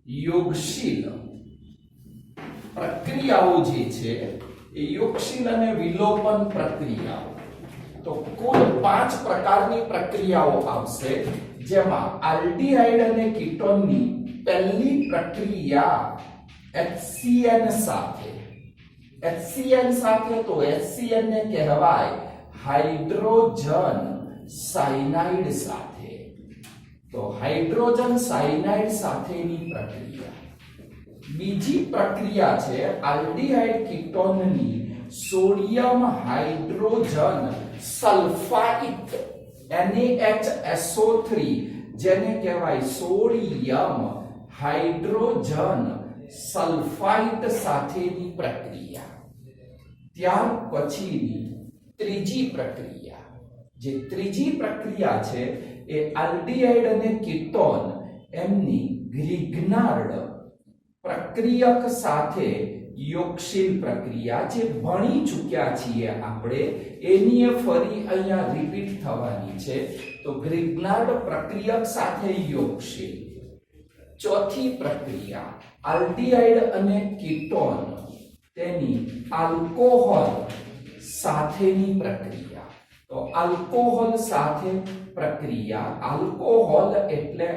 યોગશીલ પ્રક્રિયાઓ જે છે એ યોગશીલ અને વિલોપન પ્રક્રિયાઓ. તો કુલ 5 પ્રકારની પ્રક્રિયાઓ આવશે, જેમાં આલ્ડીહાઇડ અને કીટોનની પહેલી પ્રક્રિયા HCN સાથે. HCN સાથે તો HCN ને કહેવાય હાઇડ્રોજન સાયનાઇડ સાથે. તો હાઇડ્રોજન સાયનાઇડ સાથેની પ્રક્રિયા. બીજી પ્રક્રિયા છે આલ્ડીહાઇડ કીટોનની સોડિયમ હાઇડ્રોજન સલ્ફાઇડ NaHSO3, જેને કહેવાય સોડિયમ હાઇડ્રોજન સલ્ફાઇડ સાથેની પ્રક્રિયા. ત્યાર પછીની ત્રીજી પ્રક્રિયા, જે ત્રીજી પ્રક્રિયા છે એ આલ્ડીહાઇડ અને કીટોન એમની ગ્રિગ્નાર્ડ પ્રક્રિયક સાથે યોગશીલ પ્રક્રિયા, જે ભણી ચૂક્યા છીએ આપણે, એની ફરી અહીંયા રિપીટ થવાની છે. તો ગ્રિગ્નાર્ડ પ્રક્રિયક સાથે યોગશીલ. ચોથી પ્રક્રિયા આલ્ડીહાઇડ અને કીટોન તેની આલ્કોહોલ સાથેની પ્રક્રિયા. તો આલ્કોહોલ સાથે પ્રક્રિયા, આલ્કોહોલ એટલે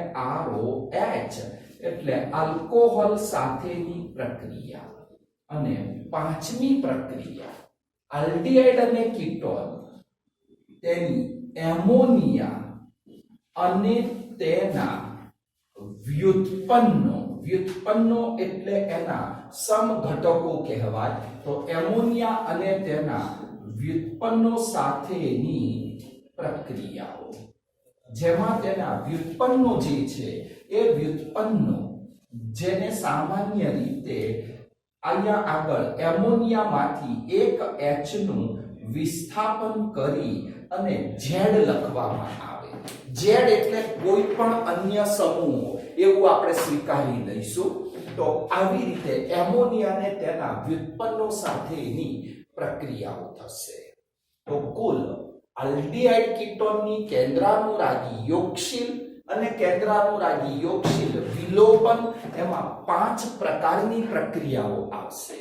ROH, એટલે આલ્કોહોલ સાથેની પ્રક્રિયા. અને પાંચમી પ્રક્રિયા આલ્ડીહાઇડ અને કીટોન તેની એમોનિયા અને તેના વ્યુત્પન્નો એટલે એના સમઘટકો કહેવાય. તો એમોનિયા અને તેના વ્યુત્પન્નો સાથેની પ્રક્રિયાઓ, જેમાં તેના વ્યુત્પન્નો જે છે એ વ્યુત્પન્નો, જેને સામાન્ય રીતે અહીંયા આગળ એમોનિયામાંથી એક H નું વિસ્થાપન કરી અને Z લખવામાં આવે. Z એટલે કોઈ પણ અન્ય સમૂહ એવું આપણે સ્વીકારી લઈશું. તો આવી રીતે એમોનિયાને તેના વ્યુત્પન્નો સાથેની પ્રક્રિયાઓ થશે. તો કુલ આલ્ડીહાઇડ કીટોનની કેન્દ્રાનુરાગી યોગશીલ અને કેન્દ્રાનુરાગી યોગશીલ વિલોપન, એમાં 5 પ્રકારની પ્રક્રિયાઓ આવશે.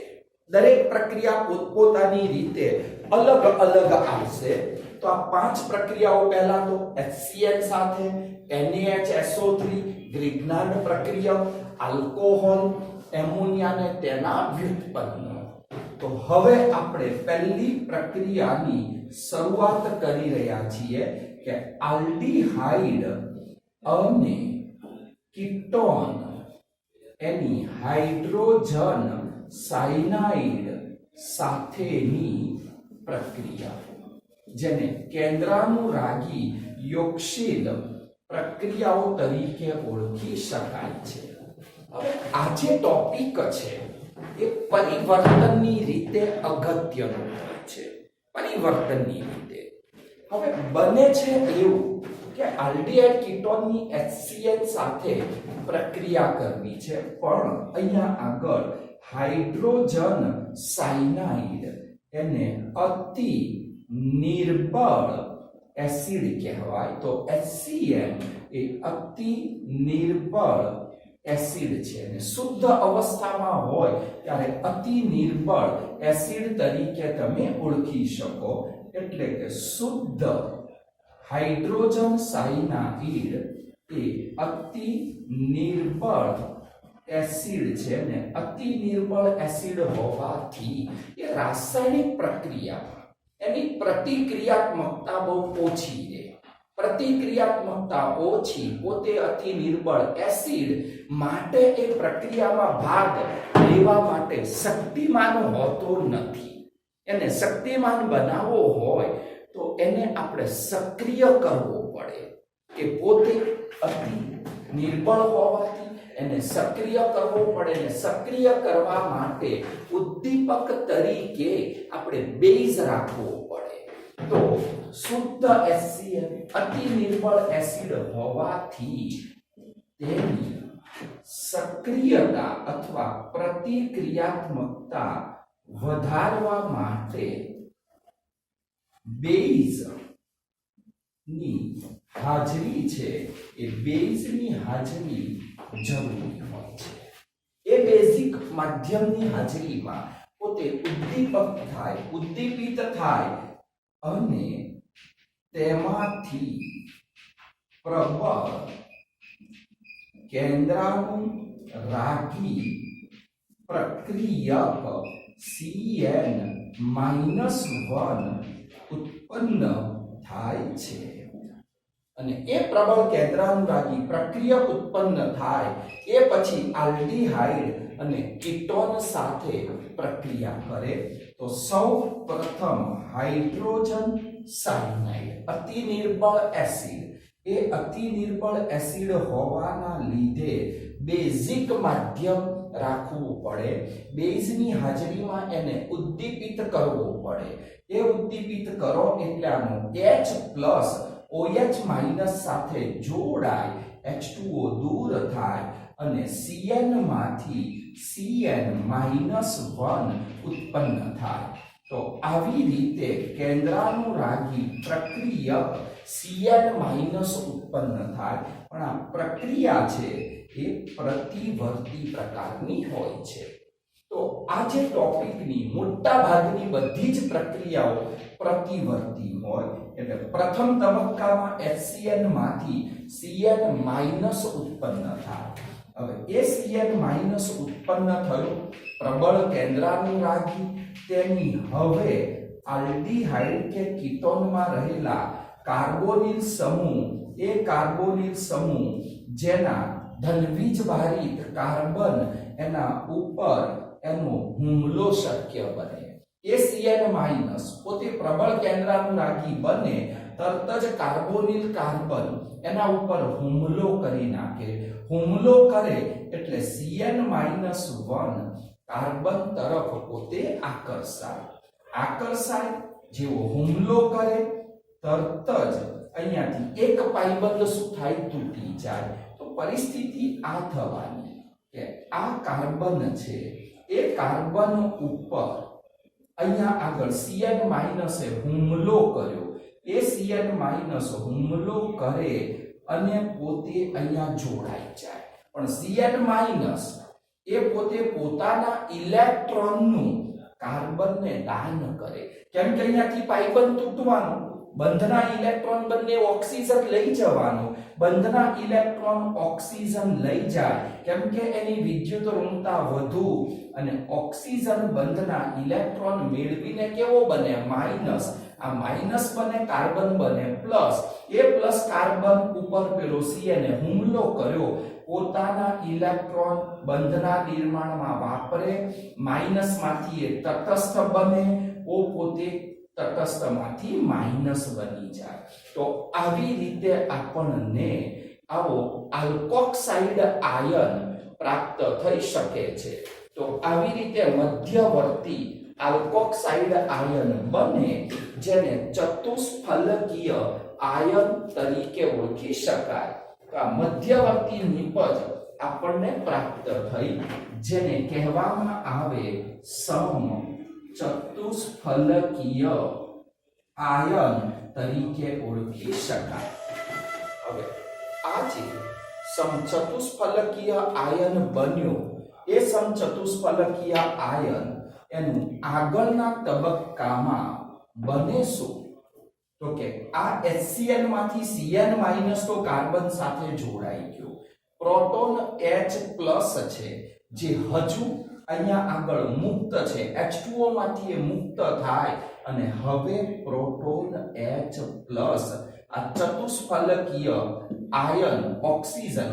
દરેક પ્રક્રિયા પોતપોતાની રીતે અલગ અલગ આવશે. તો આ 5 પ્રક્રિયાઓ પહેલા તો HCN સાથે, NaHSO3, ગ્રિગ્નાર્ડ પ્રક્રિયા, આલ્કોહોલ, એમોનિયા ને તેના વ્યુત્પન્નો. તો હવે આપણે પહેલી પ્રક્રિયાની શરૂઆત કરી રહ્યા છીએ કે આલ્ડીહાઇડ અને કીટોન એની હાઇડ્રોજન સાયનાઇડ સાથેની પ્રક્રિયા, જેને કેન્દ્રાનુરાગી યોગશીલ પ્રક્રિયાઓ તરીકે ઓળખી શકાય છે. હવે આ જે ટોપિક છે એ પરિવર્તનની રીતે અગત્યનો છે. પરિવર્તનની રીતે હવે બને છે એવું કે આલ્ડીહાઇડ કીટોનની HCN સાથે પ્રક્રિયા કરવી છે, પણ અહીંયા આગળ હાઇડ્રોજન સાયનાઇડ એને અતિ નિર્બળ એસિડ કહેવાય. તો HCN એ અતિ નિર્બળ એસિડ છે, અને શુદ્ધ અવસ્થામાં હોય ત્યારે અતિ નિર્બળ એસિડ તરીકે તમે ઓળખી શકો. એટલે કે શુદ્ધ હાઇડ્રોજન સાયનાઇડ એ અતિ નિર્બળ એસિડ છે, ને અતિ નિર્બળ એસિડ હોવાથી એ રાસાયણિક પ્રક્રિયામાં એની પ્રતિક્રિયાત્મકતા બહુ ઓછી છે. પ્રતિક્રિયાત્મકતા ઓછી, પોતે અતિ નિર્બળ એસિડ માટે એ પ્રક્રિયામાં ભાગ લેવા માટે શક્તિમાન હોતો નથી. એને શક્તિમાન બનાવવો હોય તો એને આપણે સક્રિય કરવો પડે, કે પોતે અતિ નિર્બળ હોવાથી એને સક્રિય કરવો પડે. ને સક્રિય કરવા માટે ઉદ્દીપક તરીકે આપણે બેઝ રાખવો પડે. તો શુદ્ધ HCN અતિ નિર્બળ એસિડ હોવાથી તેની સક્રિયતા અથવા પ્રતિક્રિયાત્મકતા વધારવા માટે બેઝ ની હાજરી છે, એ બેઝની હાજરી જરૂરી હોય છે. માધ્યમની હાજરીમાં પોતે ઉદ્દીપિત થાય અને તેમાંથી પ્રબળ કેન્દ્રાનુરાગી પ્રક્રિયક Cn-1 ઉત્પન્ન થાય છે અને એ પ્રબળ કેન્દ્રાનુરાગી પ્રક્રિયક ઉત્પન્ન થાય એ પછી આલ્ડીહાઇડ અને કીટોન સાથે પ્રક્રિયા કરે તો સૌ પ્રથમ હાઇડ્રોજન સાયનાઇડ અતિ નિર્બળ એસિડ એ અતિ નિર્બળ એસિડ હોવાના લીધે બેઝિક માધ્યમ રાખવું પડે બેઝની હાજરીમાં એને ઉદ્દીપિત કરવો પડે એ ઉદ્દીપિત કરો એટલે આનો H+ OH- સાથે જોડાય H2O દૂર થાય અને Cn માંથી Cn-1 ઉત્પન્ન થાય તો આવી રીતે કેન્દ્રાનુરાગી પ્રક્રિયક Cn- ઉત્પન્ન થાય પણ આ પ્રક્રિયા છે એ પ્રતિવર્તી પ્રકારની હોય છે તો આ જે ટોપિકની મોટા ભાગની બધી જ પ્રક્રિયાઓ પ્રતિવર્તી હોય એટલે પ્રથમ તબક્કામાં HCl માંથી Cn- ઉત્પન્ન થાય હવે એ Cn- ઉત્પન્ન થયું પ્રબળ કેન્દ્રાનુરાગી તેની હવે આલ્ડીહાઇડ કે કીટોનમાં રહેલા કાર્બોનિલ સમૂહ એ કાર્બોનિલ સમૂહ જેના ધનવીજભારિત કાર્બન એના ઉપર એનો હુમલો શક્ય બને એ Cn- પોતે પ્રબળ કેન્દ્રાનુરાગી બને તરત જ કાર્બોનિલ કાર્બન એના ઉપર હુમલો કરી નાખે હુમલો કરે એટલે Cn- કાર્બન તરફ પોતે આકર્ષાય જેવો હુમલો કરે તરત જ અહીંયાથી એક પાઇબંધ શું થાય તૂટી જાય તો પરિસ્થિતિ આ થવાની કે આ કાર્બન છે એ કાર્બન ઉપર અહીંયા આગળ Cn- એ હુમલો કર્યો એ Cn- હુમલો કરે અને પોતે અહીંયા જોડાઈ જાય પણ Cn- એ પોતે પોતાના ઇલેક્ટ્રોનનું કાર્બનને દાન કરે કેમ કે અહીંયાથી પાઇબંધ તૂટવાનું બંધના ઇલેક્ટ્રોન બંને ઓક્સિજન લઈ જવાનો બંધના ઇલેક્ટ્રોન ઓક્સિજન લઈ જાય કેમ કે એની વિદ્યુત ઋણતા વધુ અને ઓક્સિજન બંધના ઇલેક્ટ્રોન મેળવીને કેવો બને માઈનસ આ માઈનસ બને કાર્બન બને પ્લસ એ પ્લસ કાર્બન ઉપર પેલો Cn હુમલો કર્યો પોતાના ઇલેક્ટ્રોન બંધના નિર્માણમાં વાપરે માઈનસ માંથી એ તટસ્થ બને ઓ પોતે તટસ્થમાંથી માઈનસ બની જાય તો આવી રીતે આપણને આવો આલ્કોક્સાઇડ આયન પ્રાપ્ત થઈ શકે છે તો આવી રીતે મધ્યવર્તી આલ્કોક્સાઇડ આયન બને જેને ચતુષ્ફલકીય આયન તરીકે ઓળખી શકાય આ મધ્યવર્તી નિપજ આપણને પ્રાપ્ત થઈ જેને કહેવામાં આવે ચતુષ્ફલકીય આયન તરીકે ઓળખી શકાય હવે આ જે સમચતુષ્ફલકીય આયન બન્યો એ સમચતુષ્ફલકીય આયન એનું આગળના તબક્કામાં બને શું તો કે આ HCl માંથી Cn- તો કાર્બન સાથે જોડાઈ ગયો પ્રોટોન H+ છે જે હજુ અહીંયા આગળ મુક્ત છે H2O માંથી એ મુક્ત થાય અને હવે પ્રોટોન H+ આ ચતુષ્ફલકીય આયન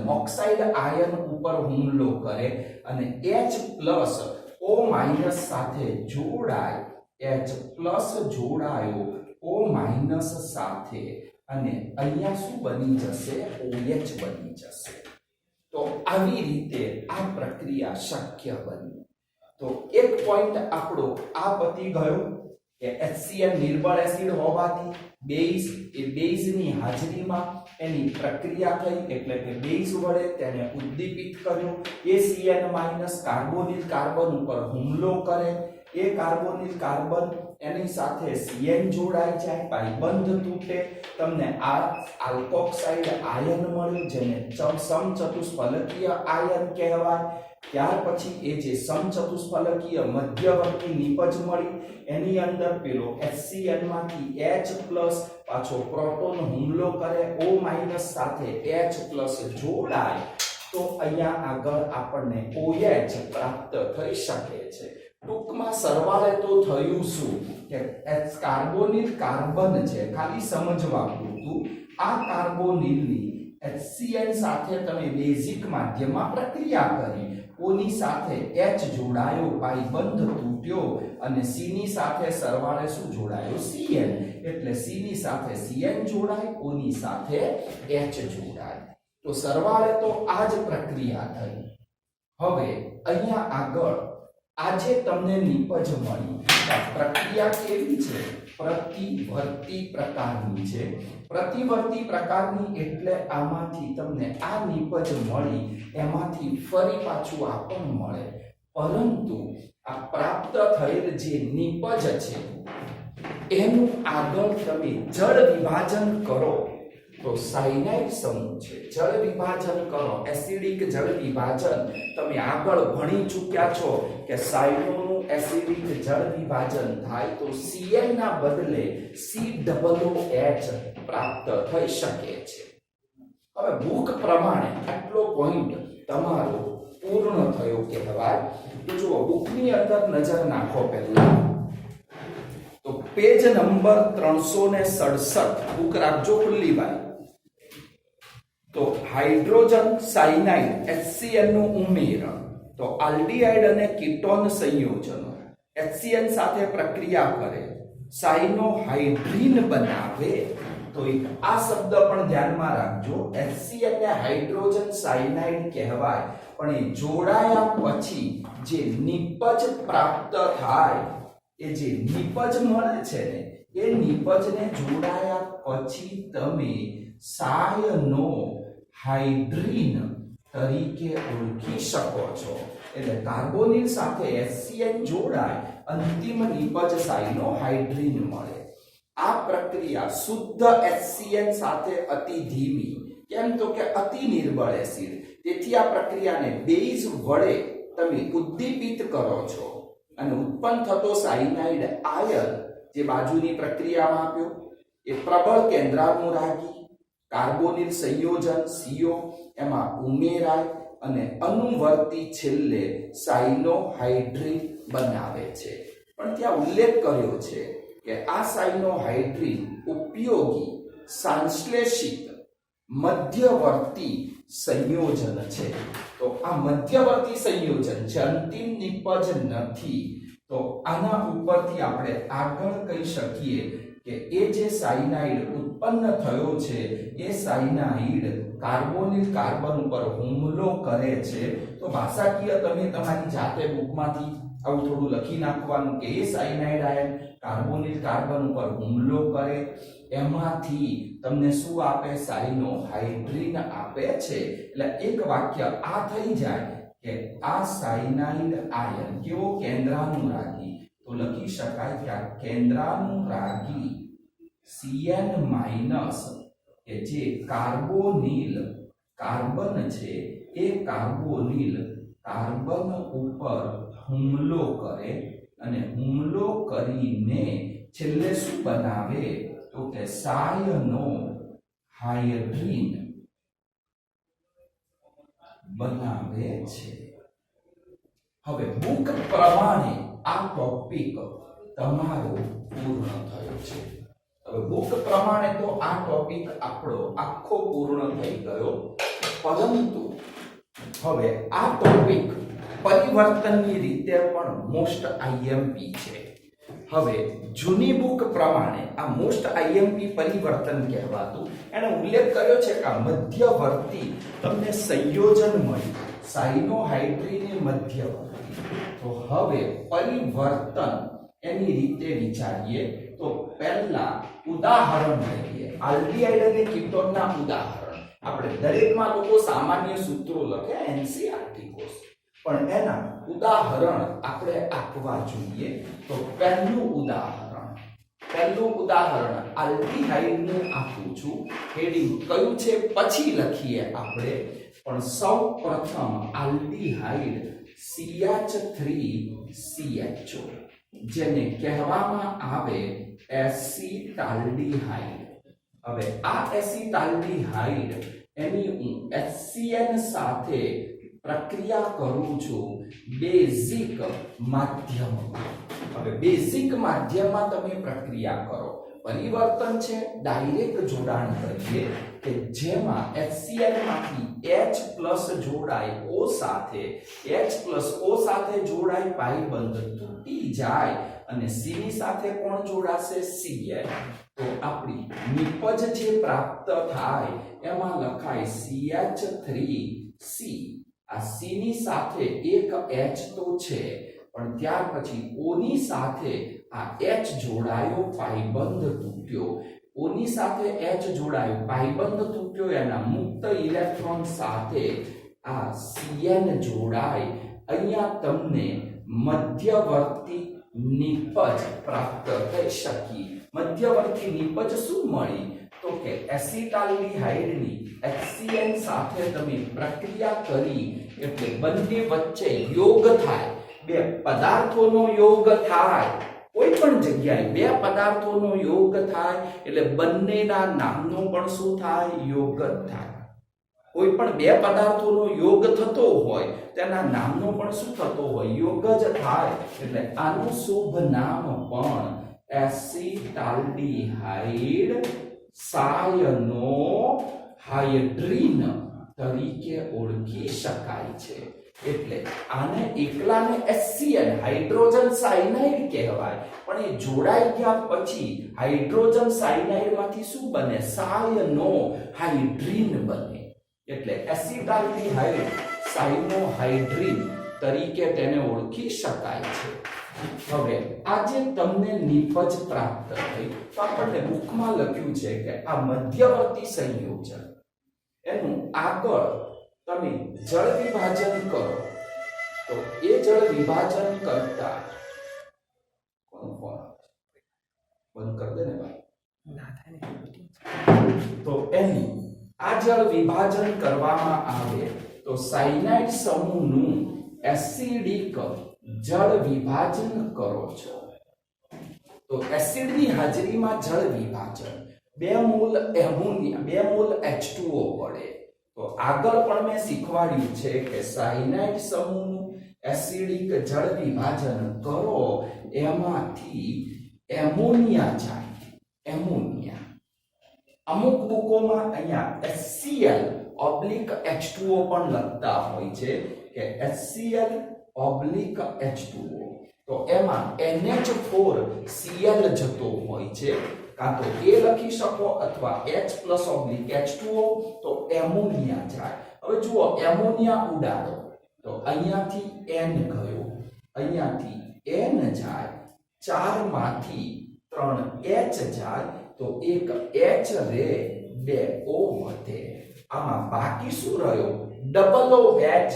ઓક્સાઇડ આયન ઉપર હુમલો કરે અને H+ O- સાથે જોડાય H+ જોડાયો O- સાથે અને અહીંયા શું બની જશે OH બની જશે તો આવી રીતે આ પ્રક્રિયા શક્ય બની તો એક પોઈન્ટ આપણો આ પતી ગયો કે HCl નિર્બળ એસિડ હોવાથી બેઝની હાજરીમાં એની પ્રક્રિયા થઈ એટલે કે બેઝ વડે તેને ઉદ્દીપિત કર્યો એ Cn- કાર્બોનિલ કાર્બન ઉપર હુમલો કરે એ કાર્બોનિલ કાર્બન એની સાથે Cn જોડાઈ જાય પાઇબંધ તૂટે તમને આ આલ્કોક્સાઇડ આયન મળ્યું જેને સમચતુષ્ફલકીય આયન કહેવાય ત્યાર પછી એ જે સમચતુષ્ફલકીય મધ્યવર્તી નિપજ મળી એની અંદર પેલો HCl માંથી H+ પાછો પ્રોટોન હુમલો કરે O- સાથે H+ જોડાય તો અહીંયા આગળ આપણને OH પ્રાપ્ત થઈ શકે છે। ટૂંકમાં સરવાળે તો થયું શું કે કાર્બોનિલ કાર્બન છે, ખાલી સમજવા પૂરતું આ કાર્બોનિલની HCl સાથે તમે બેઝિક માધ્યમમાં પ્રક્રિયા કરી, ઓની સાથે H જોડાયો, પાઈબંધ તૂટ્યો અને C ની સાથે સરવાળે શું જોડાયો? Cl, એટલે C ની સાથે Cn જોડાય, ઓની સાથે H જોડાય, તો સરવાળે તો આ જ પ્રક્રિયા થઈ। હવે અહીંયા આગળ આજે તમને નિપજ મળી, પ્રક્રિયા કેવી છે? પ્રતિવર્તી પ્રકારની છે। પ્રતિવર્તી પ્રકારની એટલે આમાંથી તમને આ નિપજ મળી, એમાંથી ફરી પાછું આ પણ મળે, પરંતુ આ પ્રાપ્ત થયેલ જે નિપજ છે એનું આગળ તમે જળ વિભાજન કરો તો સાયનાઇડ સમૂહ છે, જળ વિભાજન કરો, એસિડિક જળ વિભાજન તમે આગળ ભણી ચૂક્યા છો કે સાયનોનું એસિડિક જળ વિભાજન થાય તો Cl ના બદલે COOH પ્રાપ્ત થઈ શકે છે। હવે ભૂખ પ્રમાણે આટલો પોઈન્ટ તમારો પૂર્ણ થયો કહેવાય। તો જુઓ બુકની અંદર નજર નાખો પહેલા તો પેજ નંબર 367 બુક રાખજો ખુલ્લી ભાઈ। તો હાઇડ્રોજન સાયનાઇડ HCl નું ઉમેરણ, તો આલ્ડીહાઇડ અને કીટોન સંયોજનો HCl સાથે પ્રક્રિયા કરે, સાયનોહાઇડ્રીન બનાવે, તો એક આ શબ્દ પણ ધ્યાનમાં રાખજો, HCl ને હાઇડ્રોજન સાયનાઇડ કહેવાય, પણ એ જોડાયા પછી જે નિપજ પ્રાપ્ત થાય, એ જે નિપજ મળે છે ને એ નિપજને જોડાયા પછી તમે સાયનોહાઇડ્રીન તરીકે ઓળખી શકો છો। એટલે કાર્બોનિલ સાથે HCl જોડાય, અંતિમ નિપજ સાયનોહાઇડ્રીન મળે। આ પ્રક્રિયા શુદ્ધ HCl સાથે અતિ ધીમી, કેમ તો કે અતિ નિર્બળ એસિડ, તેથી આ પ્રક્રિયાને બેઝ વડે તમે ઉદ્દીપિત કરો છો અને ઉત્પન્ન થતો સાયનાઇડ આયન જે બાજુની પ્રક્રિયામાં આપ્યો એ પ્રબળ કેન્દ્રાનુરાગી કાર્બોનિલ સંયોજન CO એમાં ઉમેરાય અને અનુવર્તી છેલ્લે સાયનોહાઇડ્રીન બનાવે છે। પણ ત્યાં ઉલ્લેખ કર્યો છે કે આ સાયનોહાઇડ્રીન ઉપયોગી સંશ્લેષિત મધ્યવર્તી સંયોજન છે। તો આ મધ્યવર્તી સંયોજન છે, અંતિમ નિપજ નથી। તો આના ઉપરથી આપણે આગળ કહી શકીએ કે એ જે સાયનાઇડ ઉત્પન્ન થયો છે એ સાયનાઇડ કાર્બોનિલ કાર્બન ઉપર હુમલો કરે છે। તો ભાષાકીય તમે તમારી જાતે બુકમાંથી આવું થોડું લખી નાખવાનું કે એ સાયનાઇડ આયન કાર્બોનિલ કાર્બન ઉપર હુમલો કરે, એમાંથી તમને શું આપે? સાયનોહાઇડ્રીન આપે છે। એટલે એક વાક્ય આ થઈ જાય કે આ સાયનાઇડ આયન કેવો? કેન્દ્રાનુરાગી, તો લખી શકાય કે આ કેન્દ્રાનુરાગી Cn માઈનસ કે જે કાર્બોનિલ કાર્બન છે એ કાર્બોનિલ કાર્બન ઉપર હુમલો કરે અને હુમલો કરીને છેલ્લે શું બનાવે? તો કે સાયનોહાઇડ્રીન બનાવે છે। હવે બુક પ્રમાણે આ ટોપિક તમારો પૂર્ણ થયો છે। હવે બુક પ્રમાણે તો આ ટોપિક આપણો આખો પૂર્ણ થઈ ગયો, પરંતુ હવે આ ટોપિક પરિવર્તનની રીતે પણ મોસ્ટ IMP છે। હવે જૂની બુક પ્રમાણે આ મોસ્ટ IMP પરિવર્તન કહેવાતું, એનો ઉલ્લેખ કર્યો છે કે આ મધ્યવર્તી તમને સંયોજન મળ્યું, સાયનોહાઇડ્રીન મધ્યવર્તી। તો હવે પરિવર્તન એની રીતે વિચારીએ તો પહેલા ઉદાહરણ લઈએ, આલ્ડીહાઇડ અને કીટોનના ઉદાહરણ। આપણે દરેકમાં લોકો સામાન્ય સૂત્રો લખે NCERT કોર્સ, પણ એના ઉદાહરણ આપણે આપવા જોઈએ। તો પહેલું ઉદાહરણ આલ્ડીહાઇડ નું આપું છું, હેડિંગ કયું છે પછી લખીએ આપણે પણ સૌ પ્રથમ આલ્ડીહાઇડ CH3CHO જેને કહેવામાં આવે એસિટાલ્ડીહાઇડ. હવે આ એસિટાલ્ડીહાઇડ એની હું HCN સાથે પ્રક્રિયા કરું છું બેઝિક માધ્યમમાં. હવે બેઝિક માધ્યમમાં તમે પ્રક્રિયા કરો, પરિવર્તન છે ડાયરેક્ટ જોડાણ કરીએ કે જેમાં HCl માંથી H+ જોડાય O સાથે, H+ O સાથે જોડાય પાઈબંધ તૂટી જાય અને C ની સાથે કોણ જોડાશે? Cl. તો આપણી નિપજ જે પ્રાપ્ત થાય એમાં લખાય CH3C. આ C ની સાથે એક H તો છે પણ ત્યાર પછી O ની સાથે આ H જોડાયો, પાઈબંધ તૂટ્યો. O ની સાથે H જોડાયો, પાઈબંધ તૂટ્યો, એના મુક્ત ઇલેક્ટ્રોન સાથે આ Cn જોડાય. અહીંયા તમને મધ્યવર્તી નિપજ પ્રાપ્ત થઈ શકી. મધ્યવર્તી નિપજ શું મળી? તો કે એસિટાલ્ડીહાઇડની HCN સાથે તમે પ્રક્રિયા કરી એટલે બંને વચ્ચે યોગ થાય, બે પદાર્થોનો યોગ થાય. કોઈ પણ જગ્યાએ બે પદાર્થોનો યોગ થાય એટલે બંનેના નામનો પણ શું થાય? યોગ થાય. કોઈ પણ બે પદાર્થોનો યોગ થતો હોય તેના નામનો પણ શું થતો હોય? યોગ જ થાય. એટલે આનું શુભ નામ પણ એસિટાલ્ડીહાઇડ સાયનોહાઇડ્રીન તરીકે ઓળખી શકાય છે. એટલે આને એકલાને HCl હાઇડ્રોજન સાયનાઇડ કહેવાય, પણ એ જોડાઈ ગયા પછી હાઇડ્રોજન સાયનાઇડ માંથી શું બને? સાયનોહાઇડ્રીન બને. એટલે એસિટાલ્ડીહાઇડ સાયનોહાઇડ્રીન તરીકે તેને ઓળખી શકાય છે. હવે આજે તમને નિપજ પ્રાપ્ત થઈ તો આપણને બુકમાં લખ્યું છે કે આ મધ્યવર્તી સંયોજન એનું આગળ તમે જળ વિભાજન કરો તો એ જળ વિભાજન કરતા બંધ કરી દે ને ભાઈ. તો એની આ જળ વિભાજન કરવામાં આવે તો સાયનાઇડ સમૂહનું એસિડિક જળ વિભાજન કરો છો. તો એસિડની હાજરીમાં જળ વિભાજન 2 મોલ એમોનિયા 2 મોલ H2O વડે. તો આગળ પણ મેં શીખવાડ્યું છે કે સાયનાઇડ સમૂહનું એસિડિક જળ વિભાજન કરો, એમાંથી એમોનિયા જાય. એમોનિયા અમુક બુકોમાં અહીંયા HCl/H2O પણ લખતા હોય છે કે HCl/H2O. તો એમાં NH4Cl જતો હોય છે. કાં તો એ લખી શકો અથવા H+/H2O. તો એમોનિયા જાય. હવે જુઓ, એમોનિયા ઉડાડો તો અહીંયાથી N ગયો, અહીંયાથી N જાય, 4 માંથી 3 H જાય તો એક H રે 2 O વધે. આમાં બાકી શું રહ્યો? Double OH.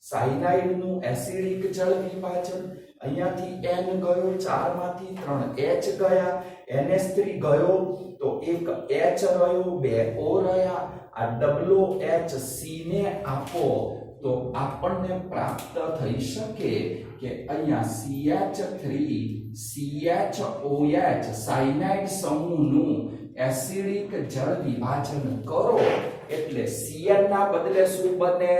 સાયનાઇડનું એસિડિક જળ વિભાજન, અહીંયાથી N ગયો, 4 માંથી 3 H ગયા, NH3 ગયો તો એક H રહ્યો, 2 O રહ્યા. આ ડબલ OH C ને આપો તો આપણને પ્રાપ્ત થઈ શકે કે અહીંયા CH3CHOH સાયનાઇડ સમૂહનું એસિડિક જળ વિભાજન કરો એટલે Cl ના બદલે શું બને?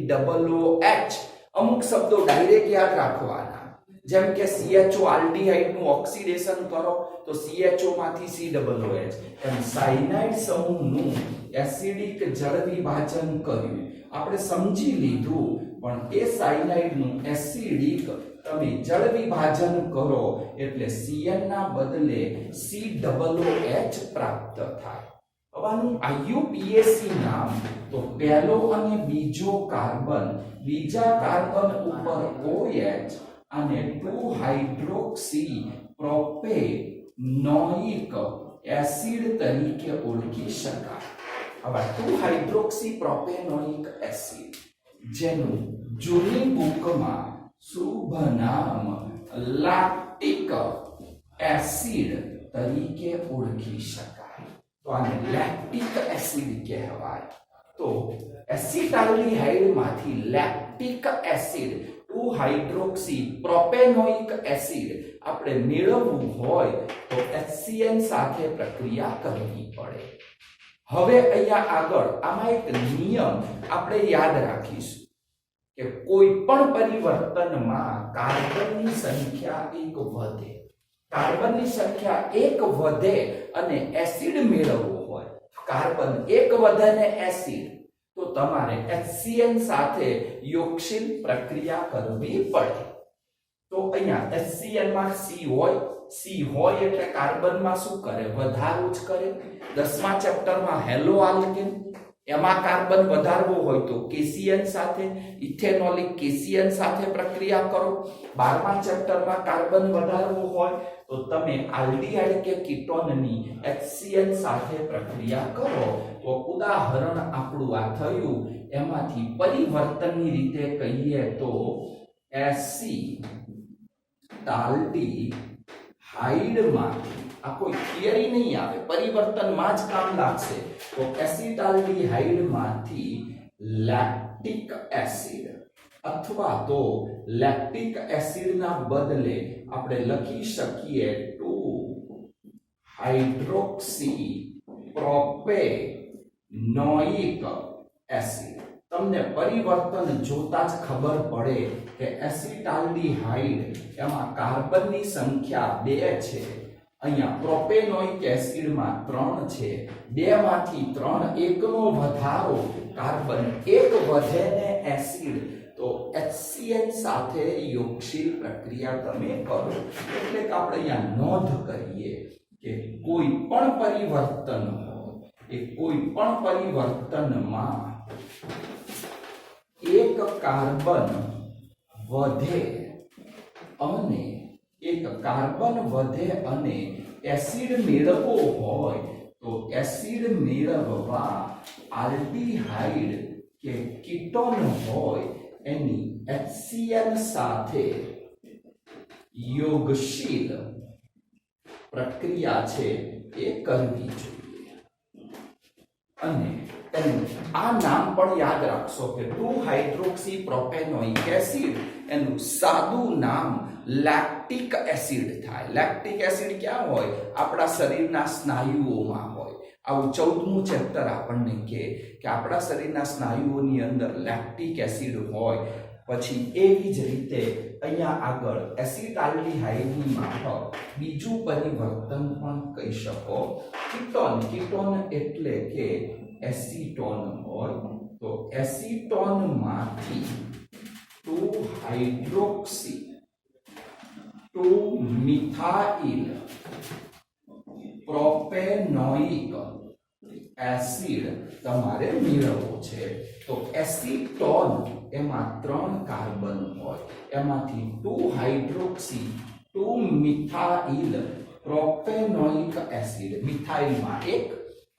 COOH. અમુક શબ્દો ડાયરેક્ટ યાદ રાખવાના, જેમ કે CHO આલ્ડીહાઇડ નું ઓક્સિડેશન કરો તો CHO માંથી COOH. એમ સાયનાઇડ સમૂહનું એસિડિક જળ વિભાજન કર્યું, આપણે સમજી લીધું. પણ એ સાયનાઇડ નું એસિડિક તમે જળ વિભાજન કરો એટલે Cl ના બદલે COOH પ્રાપ્ત થાય. આનું IUPAC નામ તો પહેલો અને બીજો કાર્બન, બીજા કાર્બન ઉપર OH અને 2-હાઇડ્રોક્સી પ્રોપેનોઇક એસિડ તરીકે ઓળખી શકાય. હવે 2-હાઇડ્રોક્સી પ્રોપેનોઇક એસિડ જેનું જૂની બુકમાં શુભ નામ લેક્ટિક એસિડ તરીકે ઓળખી શકાય. તો આને લેક્ટિક એસિડ કહેવાય. તો એસિટાલ્ડીહાઇડ માંથી lactic acid 2 hydroxy propanoic acid આપણે મેળવવું હોય તો HCN સાથે પ્રક્રિયા કરવી પડે. હવે અહીંયા આગળ આમાં એક નિયમ આપણે યાદ રાખીશું કે કોઈ પણ પરિવર્તનમાં કાર્બનની સંખ્યા 1 વધે. કાર્બનની સંખ્યા 1 વધે અને એસિડ મેળવવો હોય, કાર્બન 1 વધે ને એસિડ, તો તમારે HCN સાથે યોગશીલ પ્રક્રિયા કરવી પડે. તો અહીંયા HCN માં C હોય એટલે કાર્બનમાં શું કરે? વધારો જ કરે. 10મા ચેપ્ટરમાં હેલો આલ્કેન, એમાં કાર્બન વધારવો હોય તો KCN સાથે, ઇથેનોલિક KCN સાથે પ્રક્રિયા કરો. 12મા ચેપ્ટરમાં કાર્બન વધારવો હોય તો તમે આલ્ડીહાઇડ કે કીટોનની HCN સાથે પ્રક્રિયા કરો. તો ઉદાહરણ આપણું આ થયું. એમાંથી પરિવર્તનની રીતે કહીએ તો એસિટાલ્ડીહાઇડમાંથી, આ કોઈ થિયરી નહીં આવે, પરિવર્તનમાં જ કામ લાગશે. તો એસિટાલ્ડીહાઇડમાંથી લેક્ટિક એસિડ અથવા તો લેક્ટિક એસિડના બદલે આપણે લખી શકીએ 2 હાઇડ્રોક્સી પ્રોપેનોઇક એસિડ. તમને પરિવર્તન જોતા જ ખબર પડે કે એસિટાલ્ડીહાઇડ એમાં કાર્બનની સંખ્યા 2 છે, અહીંયા પ્રોપેનોઇક એસિડમાં 3 છે. 2 માંથી 3, 1 નો વધારો, કાર્બન 1 વધે ને એસિડ, તો HCN સાથે યોગશીલ પ્રક્રિયા તમે કરો. એટલે કે આપણે અહીંયા નોંધ કરીએ કે કોઈ પણ પરિવર્તન હોય એ કોઈ પણ પરિવર્તનમાં એક કાર્બન વધે અને એસિડ મેળવવો હોય તો એસિડ મેળવવા આલ્ડીહાઇડ કે કીટોન હોય એની HCN સાથે યોગશીલ પ્રક્રિયા છે એ કરવી જોઈએ. અને આ નામ પણ યાદ રાખશો કે 2 હાઇડ્રોક્સી પ્રોપેનોઇક એસિડ, એનું સાદું નામ લેક્ટિક એસિડ થાય. લેક્ટિક એસિડ ક્યાં હોય? આપણા શરીરના સ્નાયુઓમાં હોય. આવું 14મું ચેપ્ટર આપણને કહે કે આપણા શરીરના સ્નાયુઓની અંદર લેક્ટિક એસિડ હોય. પછી એવી જ રીતે અહીંયા આગળ એસિટાલ્ડીહાઇડની માફક બીજું પરિવર્તન પણ કહી શકો, કીટોન. કીટોન એટલે કે એસિટોન હોય. તો એસિટોનમાંથી 2 હાઇડ્રોક્સી 2 મિથાઇલ પ્રોપેનોઇક એસિડ તમારે મેળવવો છે. તો એસિટોન એમાં 3 કાર્બન હોય, એમાંથી 2 હાઇડ્રોક્સી 2 મિથાઇલ પ્રોપેનોઇક એસિડ. મિથાઇલમાં 1,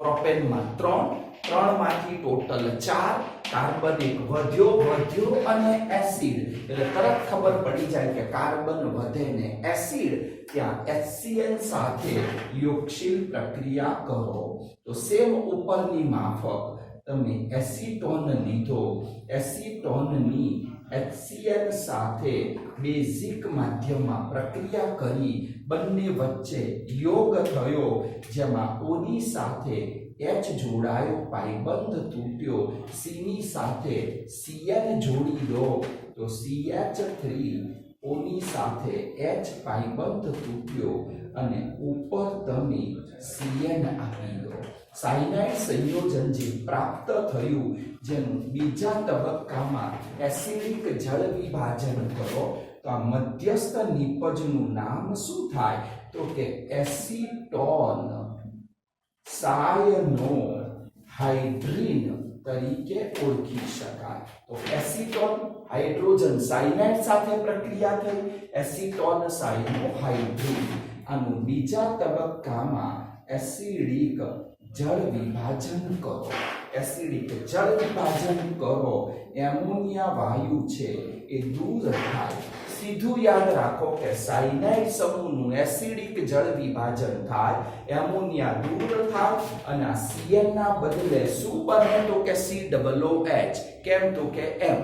પ્રોપેનમાં 3, 3 માંથી ટોટલ 4, કાર્બન 1 વધ્યો અને એસિડ, એટલે તરત ખબર પડી જાય કે કાર્બન વધે ને એસિડ, ત્યાં HCN સાથે યોગશીલ પ્રક્રિયા કરો. તો સેમ ઉપરની માફક તમે એસિટોન લીધો, એસિટોનની HCN સાથે બેઝિક માધ્યમમાં પ્રક્રિયા કરી, બંને વચ્ચે યોગ થયો, જેમાં ઓની સાથે H જોડાયો, પાઇબંધ તૂટ્યો, C ની સાથે CN જોડી દો તો CH3, ઓની સાથે H પાઇબંધ તૂટ્યો અને ઉપર તમે CN આપી દો. સાયનાઇડ સંયોજન જે પ્રાપ્ત થયું, જેનું બીજા તબક્કામાં એસિડિક જળ વિભાજન કરો, તો આ મધ્યસ્થ નિપજનું નામ શું થાય? તો કે એસિટોન સાયનોહાઇડ્રીન તરીકે ઓળખી શકાય. તો એસિટોન, હાઇડ્રોજન સાયનાઇડ સાથે પ્રક્રિયા થઈ, એસિટોન સાયનોહાઇડ્રીન. આનું બીજા તબક્કામાં એસિડિક જળ વિભાજન કરો. એસિડિક જળ વિભાજન કરો, એમોનિયા વાયુ છે એ દૂર થાય, સીધું યાદ રાખો કે સાયનાઇડ સમૂહનું એસિડિક જળ વિભાજન થાય, એમોનિયા દૂર થાય અને આ Cn ના બદલે શું બને તો કે COOH. કેમ તો કે M.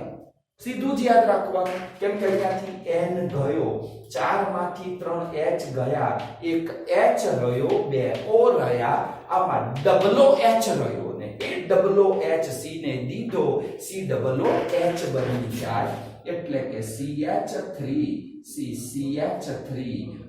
સીધું જ યાદ રાખવાનું, કેમ કે અહીંયાથી N ગયો, 4 માંથી 3 H ગયા, એક H રહ્યો, 2 O રહ્યા, આમાં ડબલો H રહ્યો ને એ ડબલો H C ને દીધો, COOH બની જાય એટલે કે CH3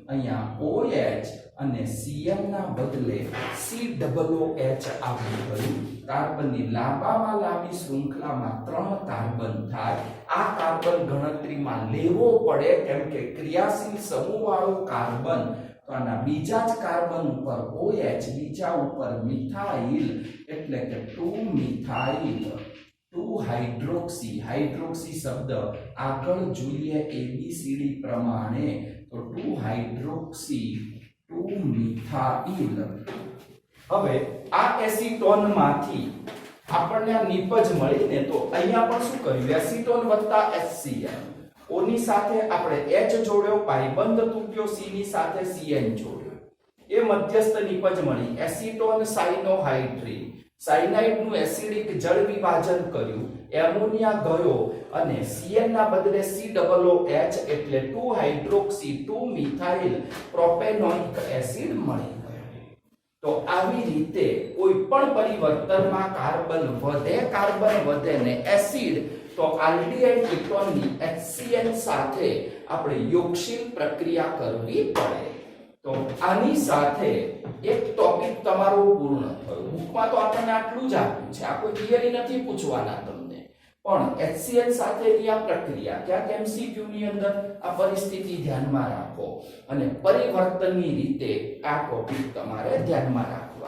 અહીંયા OH અને Cn ના બદલે COOH આવી ગયું. કાર્બનની લાંબામાં લાંબી શૃંખલામાં 3 કાર્બન થાય. આ કાર્બન ગણતરીમાં લેવો પડે કેમ કે ક્રિયાશીલ સમૂહવાળો કાર્બન, તો આના બીજા જ કાર્બન ઉપર OH, બીજા ઉપર મિથાઇલ એટલે કે 2 મિથાઇલ 2 હાઇડ્રોક્સી. હાઇડ્રોક્સી શબ્દ આગળ જોઈએ ABCD પ્રમાણે, તો 2 હાઇડ્રોક્સી 2 મિથાઇલ. હવે આ એસીટોન માંથી આપણને આ નિપજ મળી ને, તો અહીંયા પણ શું કર્યું, એસીટોન વત્તા HCl. O ની સાથે આપણે H જોડ્યો, પાઈબંધ તૂટ્યો, C ની સાથે Cn જોડ્યો, એ મધ્યસ્થ નિપજ મળી એસીટોન સાયનોહાઇડ્રીન. સાયનાઇડ નું એસિડિક જળ વિભાજન કર્યું, એમોનિયા ગયો અને Cn ના બદલે COOH એટલે 2 હાઇડ્રોક્સી 2 મિથાઇલ પ્રોપેનોઇક એસિડ મળી ગયો. તો આવી રીતે કોઈ પણ પરિવર્તનમાં કાર્બન વધે ને એસિડ, તો આલ્ડીહાઇડ કીટોનની HCl સાથે આપણે યોગશીલ પ્રક્રિયા કરવી પડે. તો આની સાથે એક ટોપિક તમારો પૂર્ણ થયો. બુકમાં તો આપણને આટલું જ આપ્યું છે, આ કોઈ થિયરી નથી પૂછવાના તમને, પણ HCl સાથેની આ પ્રક્રિયા ક્યાંક MCQ ની અંદર આ પરિસ્થિતિ ધ્યાનમાં રાખો અને પરિવર્તનની રીતે આ ટોપિક તમારે ધ્યાનમાં રાખો.